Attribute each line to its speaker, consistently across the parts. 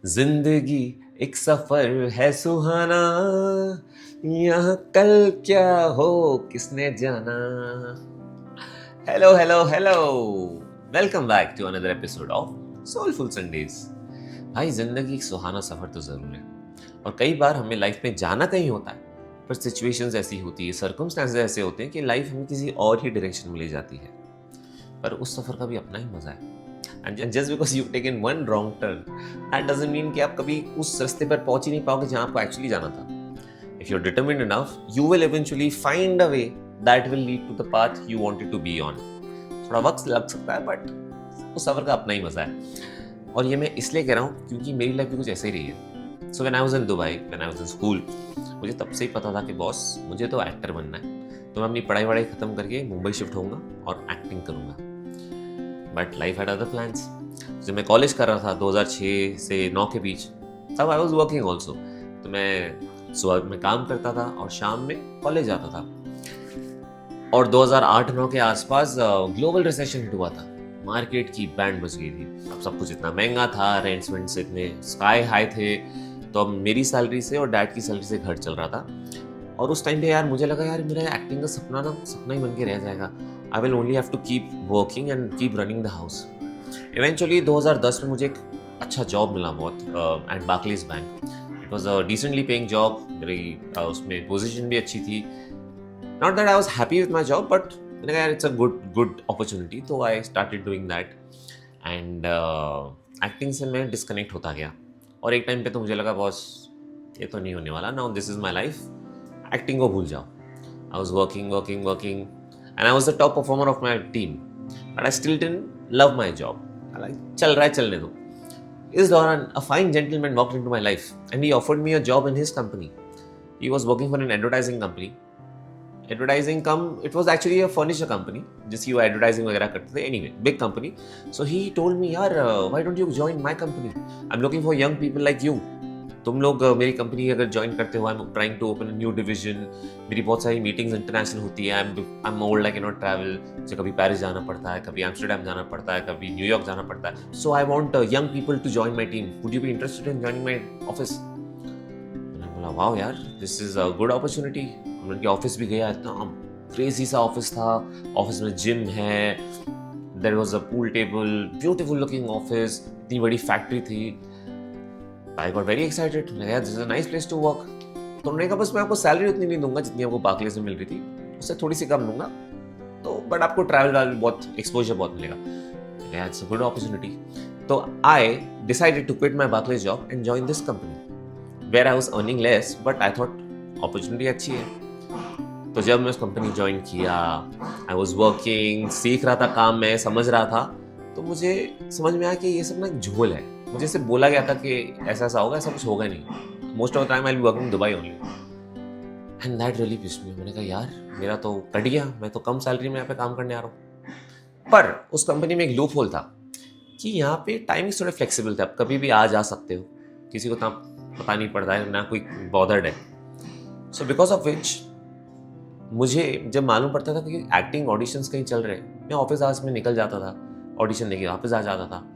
Speaker 1: जिंदगी एक सफर है सुहाना, यहाँ कल क्या हो किसने जाना। Hello hello hello, welcome back to another episode of soulful Sundays. भाई जिंदगी एक सुहाना सफर तो जरूर है, और कई बार हमें लाइफ में जाना कहीं होता है, पर सिचुएशंस ऐसी होती है, सर्कमस्टेंसेस ऐसे होते हैं कि लाइफ हमें किसी और ही डायरेक्शन में ले जाती है। पर उस सफर का भी अपना ही मजा है। And just because you taken one wrong turn, that doesn't mean कि आप कभी उस रास्ते पर पहुंच ही नहीं पाओगे जहां आपको एक्चुअली जाना था। If you are determined enough, you will eventually find a way that will lead to the path you wanted to be on. थोड़ा वक्त लग सकता है, बट उस सफर का अपना ही मजा है। और ये मैं इसलिए कह रहा हूँ क्योंकि मेरी लाइफ भी कुछ ऐसे ही रही है। So when I was in Dubai, when I was in school, मुझे तब से ही पता था कि बॉस मुझे तो एक्टर बनना है, तो मैं अपनी पढ़ाई वढ़ाई खत्म करके मुंबई शिफ्ट होऊंगा और एक्टिंग करूंगा। But life had other plans. जब मैं कॉलेज कर रहा था 2006 से 9 के बीच, तब आई वॉज वर्किंग ऑल्सो। तो मैं सुबह में काम करता था और शाम में कॉलेज जाता था। और 2008-9 के आसपास ग्लोबल रिसेशन हिट हुआ था, मार्केट की बैंड बज गई थी। अब सब कुछ इतना महंगा था, रेंट्स वेंट्स इतने स्काई हाई थे। तो अब मेरी सैलरी से और डैड की सैलरी से घर चल रहा था। और उस टाइम पे यार मुझे लगा यार मेरा एक्टिंग का सपना ही बन के रह जाएगा। I will only have to keep working and keep running the house. Eventually 2010 में मुझे एक अच्छा जॉब मिला बहुत, at Barclays bank. It was a decently paying job, मेरी उसमें पोजीशन भी अच्छी थी। Not that I was happy with my job, but मैंने कहा यार इट्स अ गुड अपॉर्चुनिटी, तो I started doing that. And acting से मैं डिस्कनेक्ट होता गया। और एक टाइम पे तो मुझे लगा बॉस ये तो नहीं होने वाला, now this is my life, acting को भूल जाओ। I was working and I was the top performer of my team, but I still didn't love my job. चल रहा है, चलने दो। इस दौरान a fine gentleman walked into my life and he offered me a job in his company. He was working for an advertising company. It was actually a furniture company जिसकी वो advertising वगैरह करते थे। Anyway, big company. So he told me, यार why don't you join my company? I'm looking for young people like you. तुम लोग मेरी company अगर ज्वाइन करते हो, I am trying to open a new division. मेरी बहुत सारी मीटिंग्स इंटरनेशनल होती है। I am old, I can not travel. मुझे कभी पेरिस जाना पड़ता है, कभी एम्स्टर्डम जाना पड़ता है, कभी न्यूयॉर्क जाना पड़ता है। So I want young people to join my team. Would you be interested in joining my office? मैंने बोला वाओ यार, this is a good opportunity. हम उनके ऑफिस भी गया, इतना क्रेजी सा ऑफिस था। ऑफिस में जिम है, there was a pool table, beautiful looking office, इतनी बड़ी फैक्ट्री थी। I got very excited. मैंने कहा this is a nice place to work. तो उन्होंने कहा बस मैं आपको सैलरी उतनी नहीं दूंगा जितनी आपको बार्कलेज में मिल रही थी, उससे थोड़ी सी कम दूंगा, तो बट आपको ट्रैवल वाल बहुत एक्सपोजर बहुत मिलेगा। मैंने कहा इट्स अ गुड अपॉर्चुनिटी। तो I decided to quit my Barclays job and join this company where I was earning less, but I thought opportunity अच्छी है। तो जब मैं उस कंपनी ज्वाइन किया, आई वाज वर्किंग, सीख रहा था काम, मैं समझ रहा था, तो मुझे समझ में आया कि ये सब ना एक झोल है। मुझे सिर्फ बोला गया था कि ऐसा ऐसा होगा, ऐसा कुछ होगा नहीं। Most of the time I will be working Dubai only, and that really pissed me. मैंने कहा यार मेरा तो कट गया, मैं तो कम सैलरी में यहाँ पे काम करने आ रहा हूँ। पर उस कंपनी में एक लूप होल था कि यहाँ पे टाइमिंग थोड़े फ्लेक्सिबल थे, आप कभी भी आ जा सकते हो, किसी को पता नहीं पड़ता है, ना कोई बॉदर्ड है। सो बिकॉज ऑफ विच मुझे जब मालूम पड़ता था कि एक्टिंग ऑडिशंस कहीं चल रहे हैं, मैं ऑफिस आवर्स में निकल जाता था, ऑडिशन देके वापस आ जाता था।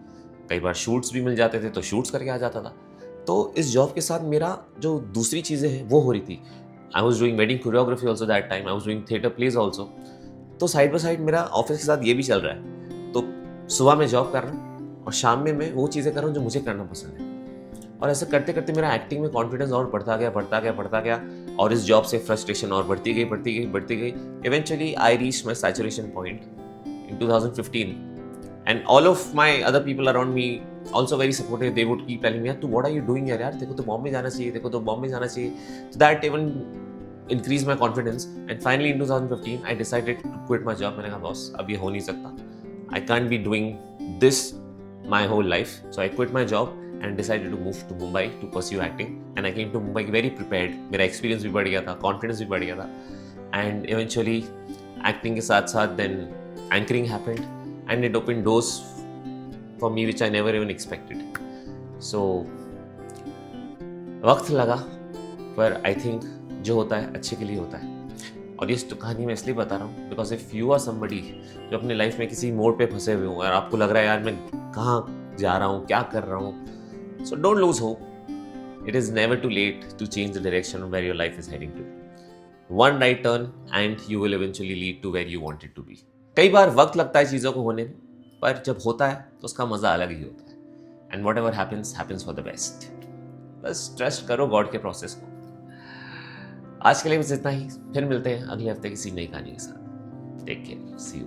Speaker 1: कई बार शूट्स भी मिल जाते थे तो शूट्स करके आ जाता था। तो इस जॉब के साथ मेरा जो दूसरी चीज़ें हैं वो हो रही थी। I was doing wedding choreography also that time, I was doing theatre plays also. तो साइड बाई साइड मेरा ऑफिस के साथ ये भी चल रहा है। तो सुबह मैं जॉब कर रहा हूँ और शाम में मैं वो चीज़ें कर रहा हूँ जो मुझे करना पसंद है। और ऐसे करते करते मेरा एक्टिंग में कॉन्फिडेंस और बढ़ता गया। और इस जॉब से फ्रस्ट्रेशन और बढ़ती गई। Eventually I reach my saturation point in 2015, and all of my other people around me also very supportive. They would keep telling me, यार तू what are you doing यार, देखो तो बॉम्बे जाना चाहिए। So that even increased my confidence, and finally in 2015 I decided to quit my job. मैंने कहा boss अब ये हो नहीं सकता, I can't be doing this my whole life. So I quit my job and decided to move to Mumbai to pursue acting, and I came to Mumbai very prepared. मेरा experience भी बढ़ गया था, कॉन्फिडेंस भी बढ़ गया था, and eventually acting के साथ साथ then anchoring happened. And it opened doors for me which I never even expected. So वक्त लगा, पर I think जो होता है अच्छे के लिए होता है। और ये कहानी मैं इसलिए बता रहा हूँ because if you are somebody जो अपने लाइफ में किसी मोड़ पे फंसे हुए हो और आपको लग रहा है यार मैं कहाँ जा रहा हूँ, क्या कर रहा हूँ, So don't lose hope. It is never too late to change the direction of where your life is heading to. One right turn and you will eventually lead to where you want it to be. कई बार वक्त लगता है चीज़ों को होने में, पर जब होता है तो उसका मज़ा अलग ही होता है. And whatever happens, happens for the best. बस ट्रस्ट करो गॉड के प्रोसेस को. आज के लिए बस इतना ही. फिर मिलते हैं अगले हफ्ते किसी नई कहानी के साथ. Take care. See you.